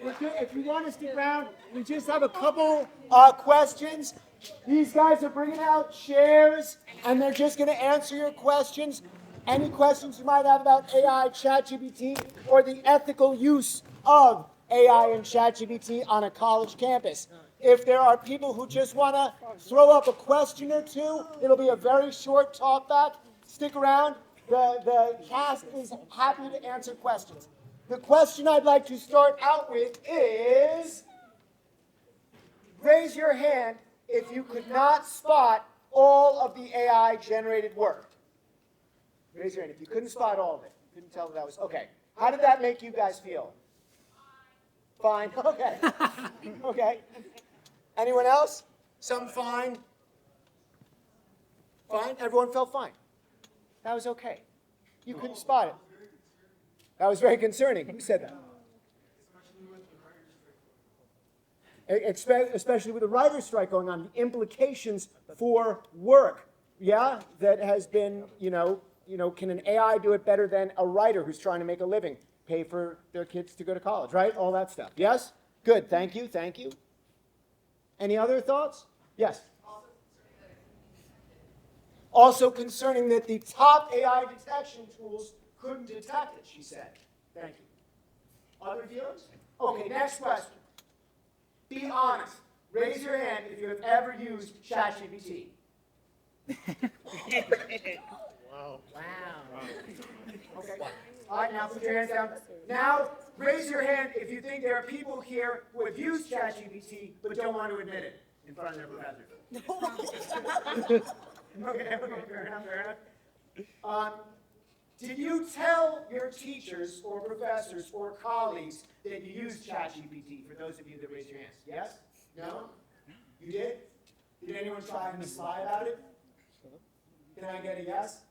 If you want to stick around, we just have a couple questions. These guys are bringing out chairs, and they're just going to answer your questions. Any questions you might have about AI, ChatGPT, or the ethical use of AI and ChatGPT on a college campus. If there are people who just want to throw up a question or two, it'll be a very short talk back. Stick around. The cast is happy to answer questions. The question I'd like to start out with is, raise your hand if you could not spot all of the AI-generated work. Raise your hand if you couldn't spot all of it. You couldn't tell that was, okay. How did that make you guys feel? Fine, okay. Okay. Anyone else? Some fine? Fine? Everyone felt fine. That was okay. You couldn't spot it. That was very concerning. Who said that? Especially with the writer's strike going on, the implications for work, yeah, that has been, can an AI do it better than a writer who's trying to make a living, pay for their kids to go to college, right? All that stuff. Yes? Good. Thank you. Thank you. Any other thoughts? Yes? Also concerning that the top AI detection tools couldn't detect it, she said. Thank you. Other feelings? Okay, next question. Be honest. Raise your hand if you have ever used ChatGPT. Wow. Okay. All right, now put your hands down. Now, raise your hand if you think there are people here who have used ChatGPT but don't want to admit it in front of their professors. Okay, fair enough. Did you tell your teachers or professors or colleagues that you used ChatGPT, for those of you that raised your hands? Yes? No? You did? Did anyone try and lie about it? Can I get a yes?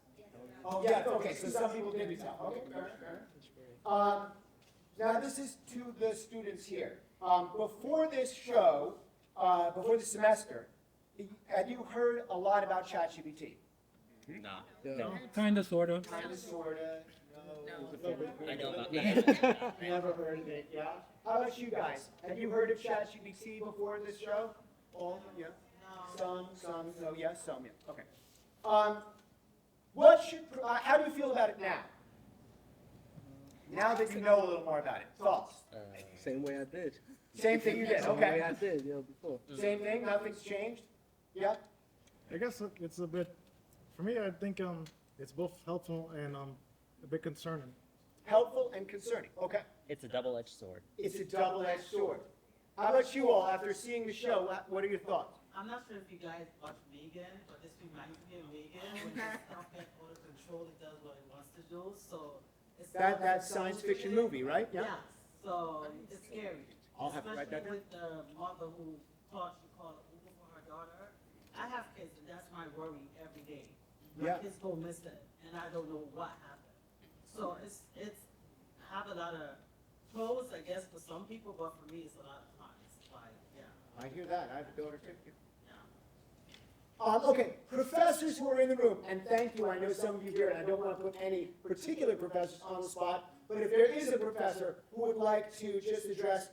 Oh, yeah, okay, so some people did tell. Okay, fair enough. Now, this is to the students here. Before this show, before the semester, had you heard a lot about ChatGPT? No. Kind of, sort of. Kind of, sort of. No. I know about that. Never heard of it, yeah? How about you guys? Have you heard of ChatGPT before this show? All? Yeah? No. Some, no, yes, some, yeah. Okay. How do you feel about it now? Now that you know a little more about it. Thoughts? Same way I did. Same thing you did, Same way okay. I did, before. Same thing, nothing's changed? Yeah? I guess it's a bit, for me, I think it's both helpful and a bit concerning. Helpful and concerning, okay. It's a double-edged sword. It's a double-edged sword. How about you all, after seeing the show, what are your thoughts? I'm not sure if you guys watch Megan, but this reminds me of Megan. When it's not out of control, it does what it wants to do. So it's That science fiction movie, right? Yeah. So it's scary. I'll have to write that down. Especially with the mother who thought she called Uber for her daughter. I have kids, and that's my worry every day. My kids go missing, and I don't know what happened. So it's have a lot of pros, I guess, for some people, but for me, it's a lot of cons. Like, yeah. I hear that. I have a daughter too. Yeah. Okay, professors who are in the room, and thank you, I know some of you here, and I don't want to put any particular professors on the spot, but if there is a professor who would like to just address,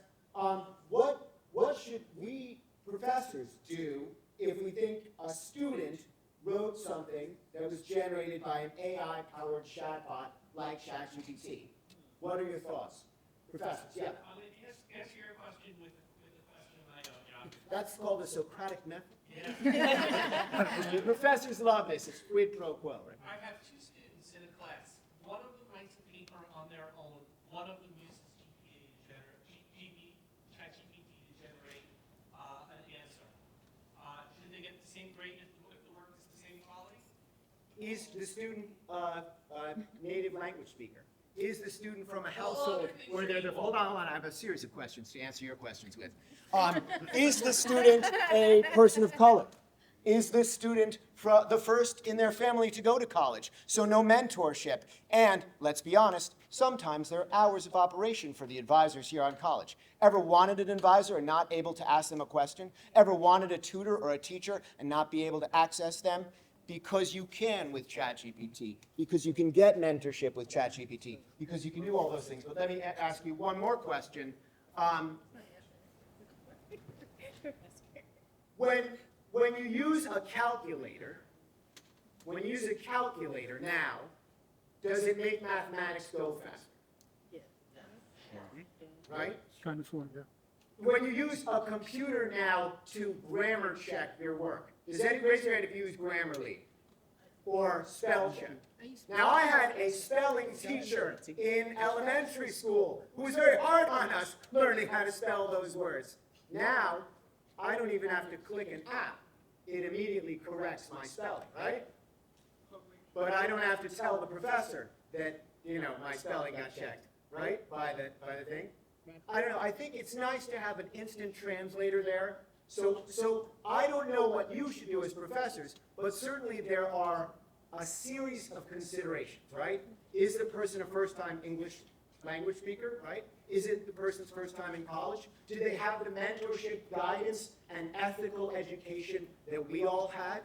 what should we professors do if we think a student wrote something that was generated by an AI-powered chatbot like ChatGPT? What are your thoughts? Professors, yeah. Answer your question with a question I don't, That's called the Socratic method. Professors love this. It's quid pro quo, right? I have two students in a class. One of them writes a paper on their own. One of them uses ChatGPT to generate an answer. Should they get the same grade if the work is the same quality? Is the student native language speaker? Is the student from a household where they're the, hold on, I have a series of questions to answer your questions with. Is the student a person of color? Is the student the first in their family to go to college? So no mentorship. And let's be honest, sometimes there are hours of operation for the advisors here on college. Ever wanted an advisor and not able to ask them a question? Ever wanted a tutor or a teacher and not be able to access them? because you can with ChatGPT, because you can get mentorship with ChatGPT, because you can do all those things. But let me ask you one more question. When you use a calculator, now, does it make mathematics go faster? Right? Kind of fun, yeah. When you use a computer now to grammar check your work, does anybody raise their hand if you use Grammarly or spell check? Now, I had a spelling teacher in elementary school who was very hard on us learning how to spell those words. Now, I don't even have to click an app. It immediately corrects my spelling, right? But I don't have to tell the professor that, my spelling got checked, right, by the thing. I don't know, I think it's nice to have an instant translator there. So I don't know what you should do as professors, but certainly there are a series of considerations, right? Is the person a first-time English language speaker, right? Is it the person's first time in college? Do they have the mentorship, guidance, and ethical education that we all had?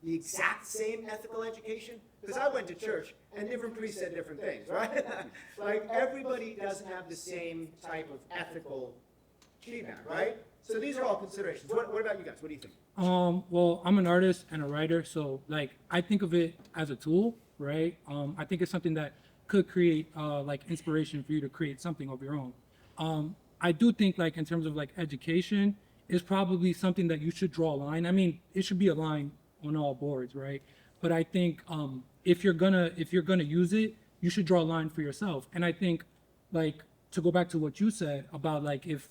The exact same ethical education? Because I went to church, and different priests said different things, right? Like, everybody doesn't have the same type of ethical feedback, right? So these are all considerations. What about you guys? What do you think? Well, I'm an artist and a writer, so like I think of it as a tool, right? I think it's something that could create like inspiration for you to create something of your own. I do think like in terms of like education is probably something that you should draw a line. I mean, it should be a line on all boards, right? But I think if you're gonna use it, you should draw a line for yourself. And I think like to go back to what you said about like if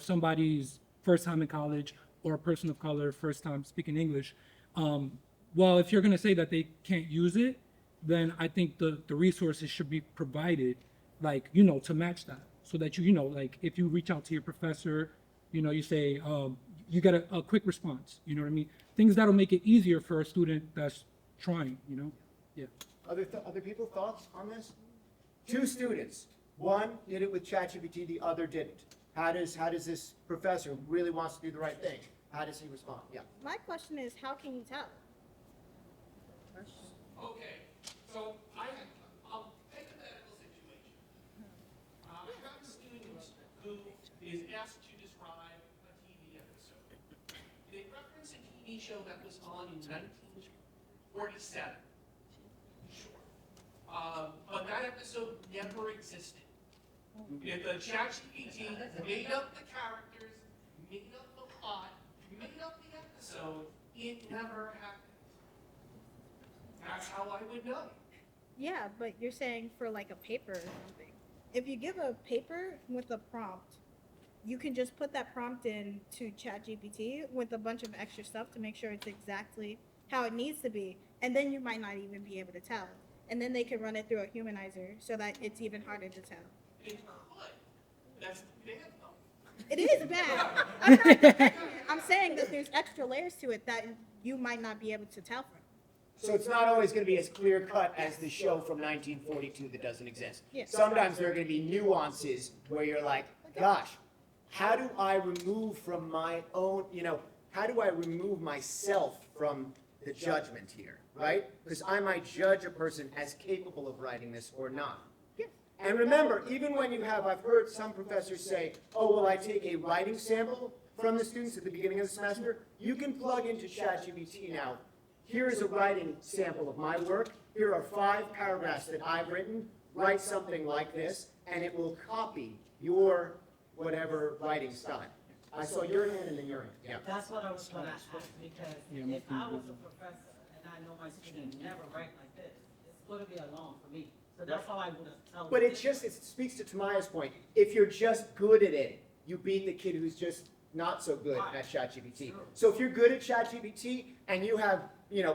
somebody's first time in college or a person of color first time speaking English, well, if you're gonna say that they can't use it, then I think the resources should be provided, like, to match that. So that like, if you reach out to your professor, you say, you get a quick response, you know what I mean? Things that'll make it easier for a student that's trying, yeah. Other people, thoughts on this? Two students. One did it with ChatGPT, the other didn't. How does this professor who really wants to do the right thing, how does he respond? Yeah. My question is, how can you tell? Okay, so I'll take a medical situation. I have a student who is asked to describe a TV episode. They reference a TV show that was on in 1947. Sure. But that episode never existed. If the ChatGPT made up the characters, made up the plot, made up the episode, it never happened. That's how I would know. Yeah, but you're saying for like a paper or something. If you give a paper with a prompt, you can just put that prompt in to ChatGPT with a bunch of extra stuff to make sure it's exactly how it needs to be. And then you might not even be able to tell. And then they can run it through a humanizer so that it's even harder to tell. It could. That's bad though. It is bad. I'm not defending it. I'm saying that there's extra layers to it that you might not be able to tell from. So it's not always going to be as clear cut as the show from 1942 that doesn't exist. Yeah. Sometimes there are going to be nuances where you're like, gosh, how do I remove from my own, how do I remove myself from the judgment here, right? Because I might judge a person as capable of writing this or not. And remember, even when I've heard some professors say, oh, well, I take a writing sample from the students at the beginning of the semester, you can plug into ChatGPT now. Here's a writing sample of my work. Here are 5 paragraphs that I've written. Write something like this, and it will copy your whatever writing style. I saw your hand and then your hand. Yeah. That's what I was gonna ask, because if I was a professor and I know my student never write like this, it's gonna be a long for me. So that's how I would have told But them. it speaks to Tamaya's point. If you're just good at it, you beat the kid who's just not so good at ChatGPT. So if you're good at ChatGPT and you have,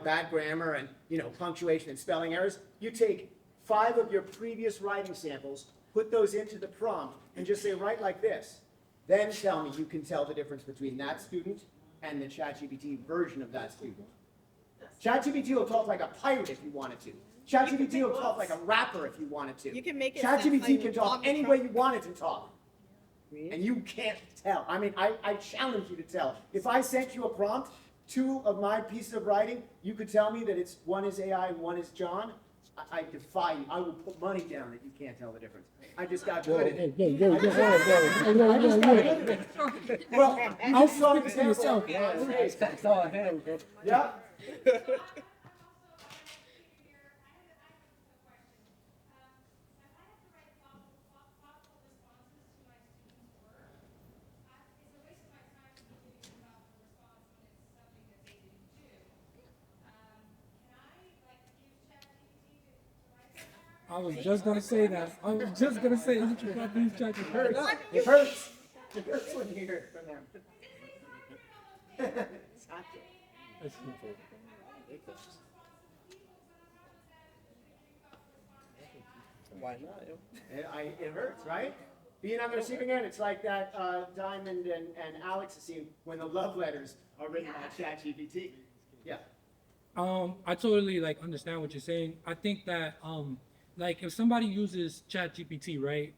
bad grammar and, punctuation and spelling errors, you take 5 of your previous writing samples, put those into the prompt, and just say, write like this. Then tell me you can tell the difference between that student and the ChatGPT version of that student. ChatGPT will talk like a pirate if you wanted to. ChatGPT will talk like a rapper if you wanted to. You can make it sound ChatGPT like can talk Donald any Trump. way you want it to talk. And you can't tell. I mean, I challenge you to tell. If I sent you a prompt two of my pieces of writing, you could tell me that it's one is AI and one is John, I defy you. I will put money down that you can't tell the difference. I just got good at it. I just got good at it. Well, I'll saw an example. That's all I have, bro. Yeah. I was just gonna say that. I was just gonna say that you got these judges hurt. It hurts. It hurts when you hear it from them. That's simple. Why not? Yo? It hurts, right? Being on the receiving end, it's like that Diamond and Alex scene when the love letters are written on ChatGPT. Yeah. I totally like understand what you're saying. I think that like if somebody uses ChatGPT, right?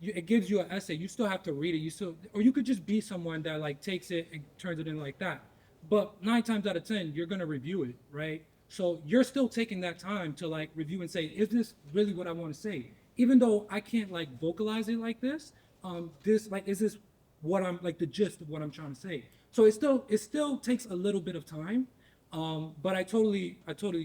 It gives you an essay. You still have to read it. You still, or you could just be someone that like takes it and turns it in like that. But 9 times out of 10, you're gonna review it, right? So you're still taking that time to like review and say, is this really what I want to say? Even though I can't like vocalize it like this, this like is this what I'm like the gist of what I'm trying to say? So it still takes a little bit of time. But I totally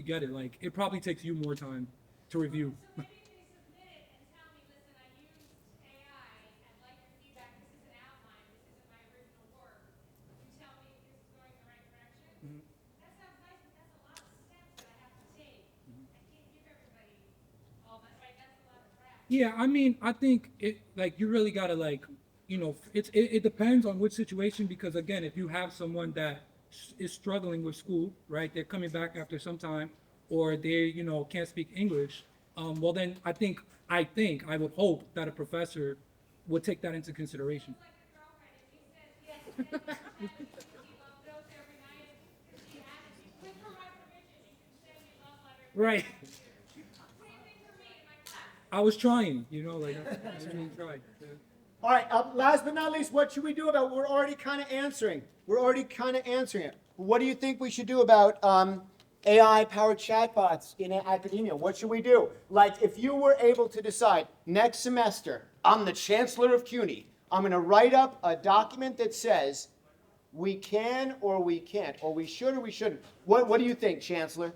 get it. Like it probably takes you more time to review. So maybe they submit it and tell me, listen, I used AI, I'd like your feedback, this is an outline, this isn't my original work. You tell me if this is going the right direction. That sounds nice, but that's a lot of steps that I have to take. I can't give everybody all that, right? That's a lot of practice. Yeah, I mean, I think it like you really gotta like, it depends on which situation because again, if you have someone that is struggling with school, right? They're coming back after some time, or they, can't speak English. Well, then I would hope that a professor would take that into consideration. Like a girlfriend, if you said, yes, she loves notes every night, if she had it, with her my permission, she can send me love letters. Right. Same thing for me in my class. I was trying, I really tried. All right. Last but not least, what should we do about? We're already kind of answering. it. What do you think we should do about AI-powered chatbots in academia? What should we do? Like, if you were able to decide next semester, I'm the chancellor of CUNY. I'm going to write up a document that says we can or we can't, or we should or we shouldn't. What do you think, Chancellor?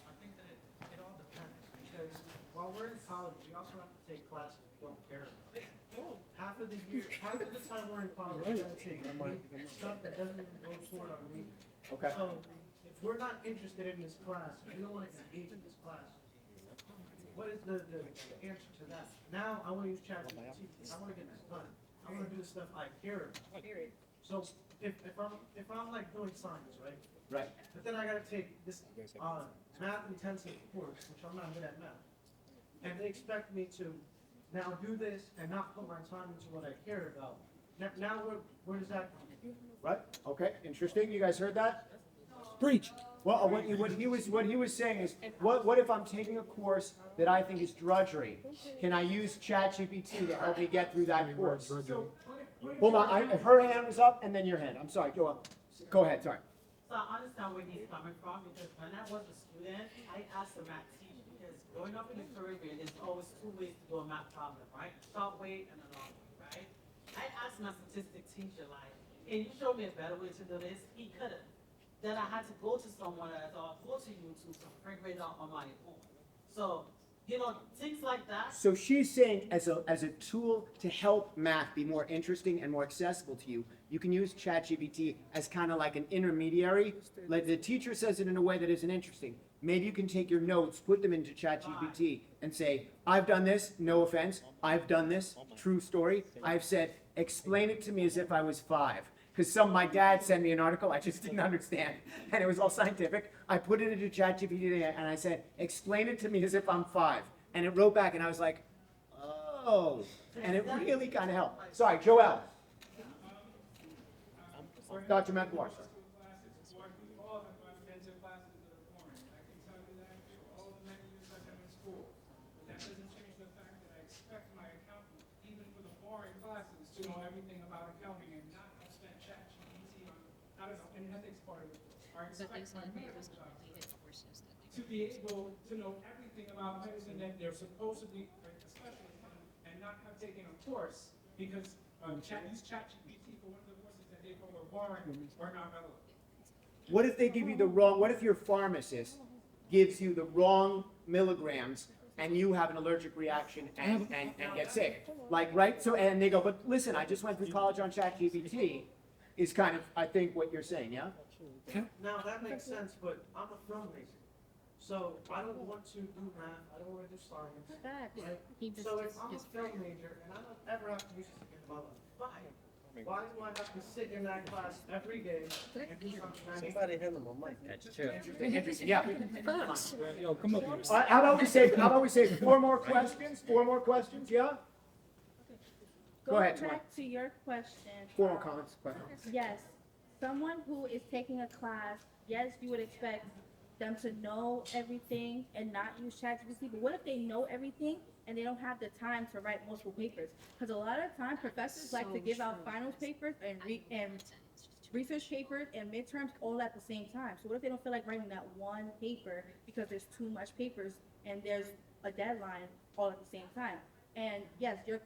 I think that it all depends because while we're in college, we also have to take classes we don't care about. Half of the time we're in college, we're gonna take stuff that doesn't even go toward our reading. Okay. So if we're not interested in this class, we don't want to engage in this class. What is the answer to that? Now I want to use ChatGPT. I want to get this done. I want to do the stuff I care about. So if I'm like doing science, right? Right. But then I gotta take this math intensive course, which I'm not good at math. And they expect me to now do this and not put my time into what I care about. Now where does that come? Right. Okay. Interesting. You guys heard that? Preach. Well, what he was saying is, what if I'm taking a course that I think is drudgery? Can I use ChatGPT to help me get through that course? Hold on. Her hand was up, and then your hand. I'm sorry. Go up. Go ahead. Sorry. So I understand where he's coming from because when I was a student, I asked the math teacher because growing up in the Caribbean, there's always 2 ways to do a math problem, right? Short way and a long way, right? I asked my statistics teacher, like, can you show me a better way to do this? He couldn't. Then I had to go to someone else or go to YouTube to figure it out on my own. So, things like that. So she's saying, as a tool to help math be more interesting and more accessible to you, you can use ChatGPT as kind of like an intermediary. Like the teacher says it in a way that isn't interesting. Maybe you can take your notes, put them into ChatGPT, and say, "I've done this. No offense. I've done this. True story. I've said, explain it to me as if I was 5." Because my dad sent me an article I just didn't understand, and it was all scientific. I put it into ChatGPT and I said, explain it to me as if I'm 5. And it wrote back, and I was like, oh. And it really kind of helped. Sorry, Joel. Dr. McLaurin. To know everything about accounting and not have spent ChatGPT on, I don't know, an ethics part of it are expected to be able to know everything about medicine that they're supposed to be like, a specialist in and not have taken a course because use ChatGPT for one of the courses that they feel are boring or not relevant. What if they give you the wrong, what if your pharmacist gives you the wrong milligrams and you have an allergic reaction and get sick? Like, right? So, and they go, but listen, I just went through college on ChatGPT, is kind of, I think, what you're saying, yeah? Now, that makes sense, but I'm a film major. So I don't want to do math, I don't want to do science. Right? So if I'm a film major and I don't ever have to use this again in my life, why do I have to sit in that class every day and do something? Somebody hand them a mic. That's true. Interesting, yeah. Yo, come up here. How about we say 4 more questions? 4 more questions, yeah? Go ahead, Going Tamar. back to your question. 4 more comments, questions. Yes, someone who is taking a class, yes, you would expect them to know everything and not use ChatGPT, but what if they know everything and they don't have the time to write multiple papers? Because a lot of times professors like to give out finals papers and research papers and midterms all at the same time. So what if they don't feel like writing that one paper because there's too much papers and there's a deadline all at the same time? And yes, your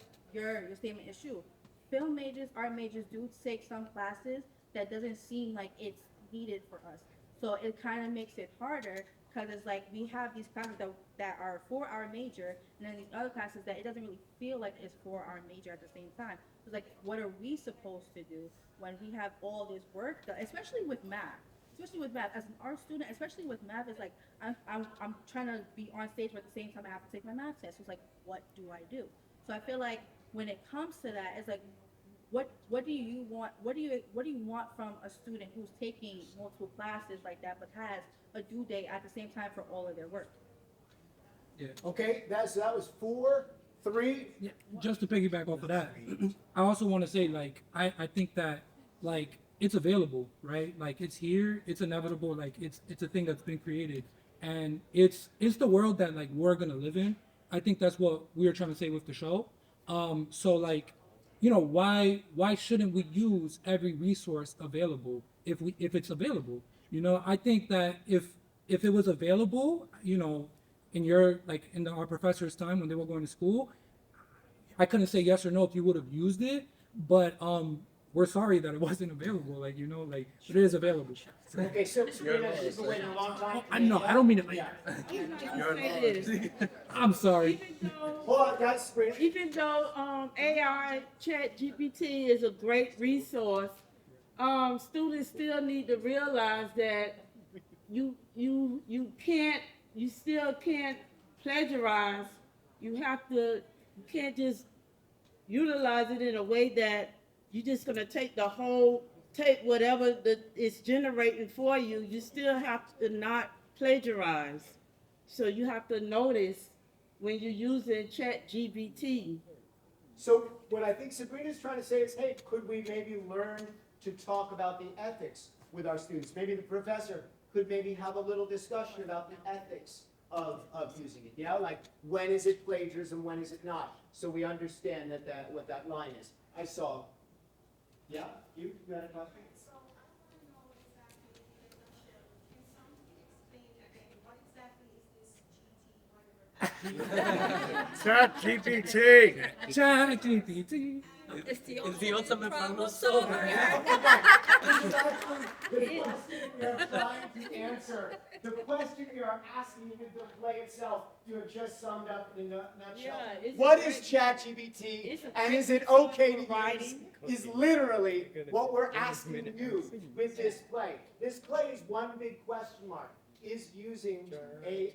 statement is true. Film majors, art majors do take some classes that doesn't seem like it's needed for us. So it kind of makes it harder because it's like we have these classes that are for our major, and then these other classes that it doesn't really feel like it's for our major at the same time. So it's like, what are we supposed to do when we have all this work done, especially with math? Especially with math, as an art student, especially with math, it's like I'm trying to be on stage, but at the same time I have to take my math test. So it's like, what do I do? So I feel like when it comes to that, it's like, what do you want? What do you want from a student who's taking multiple classes like that, but has a due date at the same time for all of their work? Yeah. Okay, that was 4, 3. Yeah, just to piggyback off of that, I also want to say, like, I think that, like, it's available, right? Like, it's here, it's inevitable, like, it's a thing that's been created, and it's the world that, like, we're gonna live in. I think that's what we were trying to say with the show. So, like, you know, why shouldn't we use every resource available if it's available? You know, I think that if it was available, you know, in our professor's time when they were going to school, I couldn't say yes or no if you would have used it, but we're sorry that it wasn't available. Like, you know, like, it is available. Okay, so Sabrina, you've been waiting a long time. I know, I don't mean it like I'm sorry. Hold on, guys, Sabrina. Even though AI ChatGPT is a great resource, students still need to realize that you still can't plagiarize. You can't just utilize it in a way that you're just gonna take whatever that it's generating for you. You still have to not plagiarize. So you have to notice when you're using ChatGPT. So what I think Sabrina's trying to say is, hey, could we maybe learn to talk about the ethics with our students? Maybe the professor could maybe have a little discussion about the ethics of using it. Yeah, like, when is it plagiarism, when is it not? So we understand what that line is. I saw. Yeah, you had a question? So I want to know exactly, in a nutshell, can somebody explain again, what exactly is this GT, whatever? ChatGPT. ChatGPT. It's It's the ultimate problem solver. You're trying to answer. The question you're asking in the play itself, you have just summed up in a nutshell. Yeah, it's What a is great- ChatGPT, it's a and great is it okay to use? writing. Is literally what we're asking you with this play. This play is one big question mark. Is using AI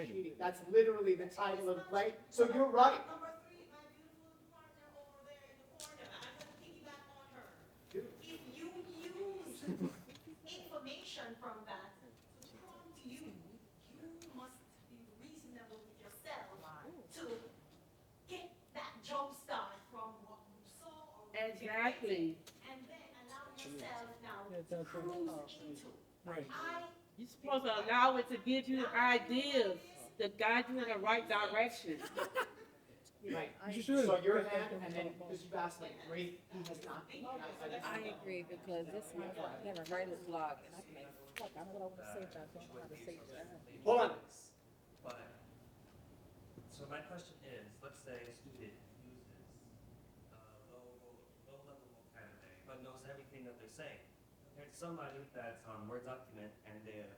cheating? That's literally the title of the play. So you're right. Number 3, my beautiful partner over there in the corner, I'm going to piggyback on her. If you use information from that to prompt you, you must be reasonable with yourself to get that jump start from what you saw or what you read, Exactly. and then allow yourself now to cruise into. Right. You're supposed to allow it to give you ideas, to guide you in the right direction. Right. You should. So your hand, and then, because you've asked like three, he has not. I agree because this one, I have a writer's block and I'm like, fuck, I know what I want to say, but I don't know how to say that. Hold on. But, so my question is, let's say a student uses low-level vocabulary, but knows everything that they're saying. Compared to somebody that's on Word document and their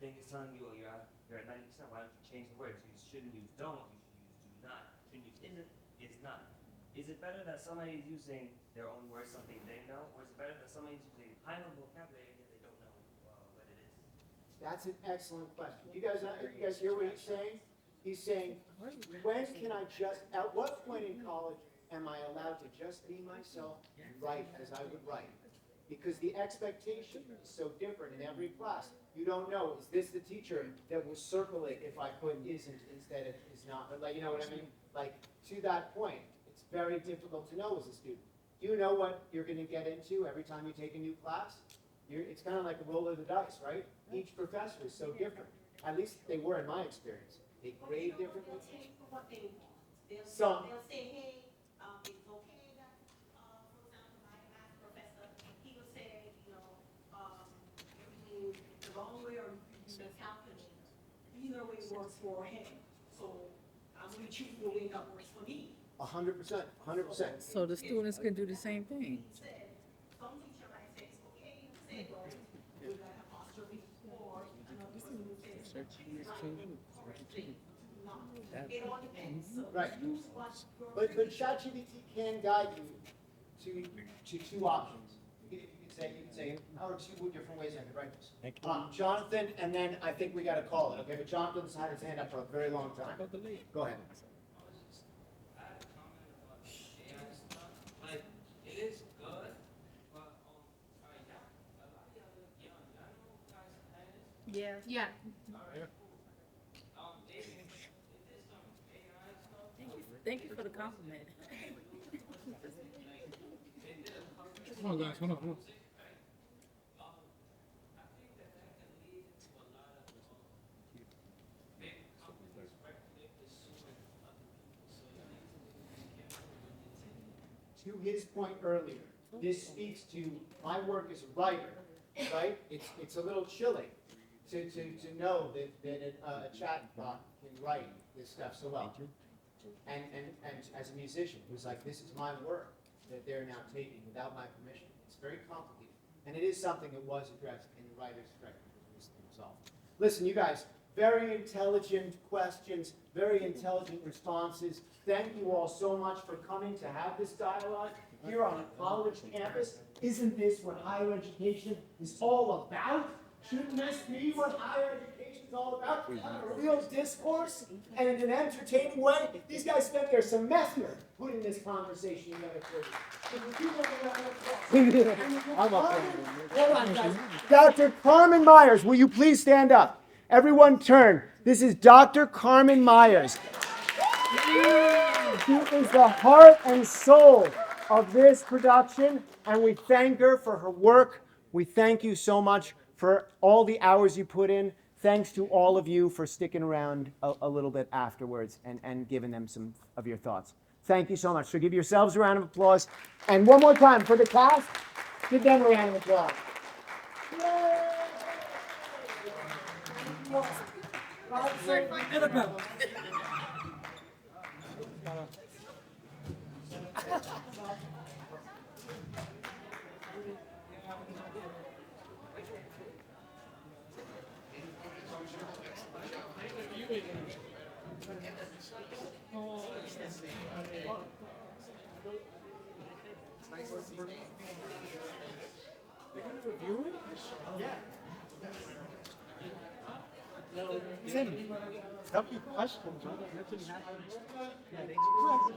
thing is telling you, oh, you're at 90%, why don't you change the words? You shouldn't use don't, you should use do not. Shouldn't use isn't, is not. Is it better that somebody is using their own words, something they know, or is it better that somebody is using high-level vocabulary and they don't know what it is? That's an excellent question. You guys hear what he's saying? He's saying, when can I at what point in college am I allowed to just be myself and write as I would write? Because the expectation is so different in every class. You don't know, is this the teacher that will circle it if I put isn't instead of is not? But like, you know what I mean? Like, to that point, it's very difficult to know as a student. Do you know what you're gonna get into every time you take a new class? It's kind of like a roll of the dice, right? Each professor is so different. At least they were in my experience. They grade differently. Some. They'll say, hey, it's okay that, for example, my math professor, he would say, everything the wrong way or the calculator. Either way works for him. So I'm going to choose the way that works for me. 100%, 100%. So the students can do the same thing. He said, some teacher might say it's okay to say, well, with an apostrophe, or another person would say, it's not. It all depends. So Right. choose what But ChatGPT can guide you to two options. You could say, how are two different ways I could write this? Jonathan, and then I think we gotta call it, okay? But Jonathan's had his hand up for a very long time. Go ahead. Like, it is good, but, a lot of y'all look young. I know guys have it. Yeah. Yeah. Thank you for the compliment. Come on, guys. Hold on. To his point earlier, this speaks to my work as a writer, right? It's a little chilling to know that a chat bot can write this stuff so well. And as a musician, who's like, this is my work that they're now taking without my permission. It's very complicated. And it is something that was addressed in the writer's strike resolved. Listen, you guys, very intelligent questions, very intelligent responses. Thank you all so much for coming to have this dialogue here on a college campus. Isn't this what higher education is all about? Shouldn't this be what higher education is all about? A real discourse and in an entertaining way. These guys spent their semester putting this conversation together for you. Hold on, guys. Dr. Carmen Myers, will you please stand up? Everyone turn. This is Dr. Carmen Myers. She is the heart and soul of this production, and we thank her for her work. We thank you so much for all the hours you put in. Thanks to all of you for sticking around a little bit afterwards and giving them some of your thoughts. Thank you so much. So give yourselves a round of applause. And one more time for the cast, give them a round of applause. Tim, help you questions.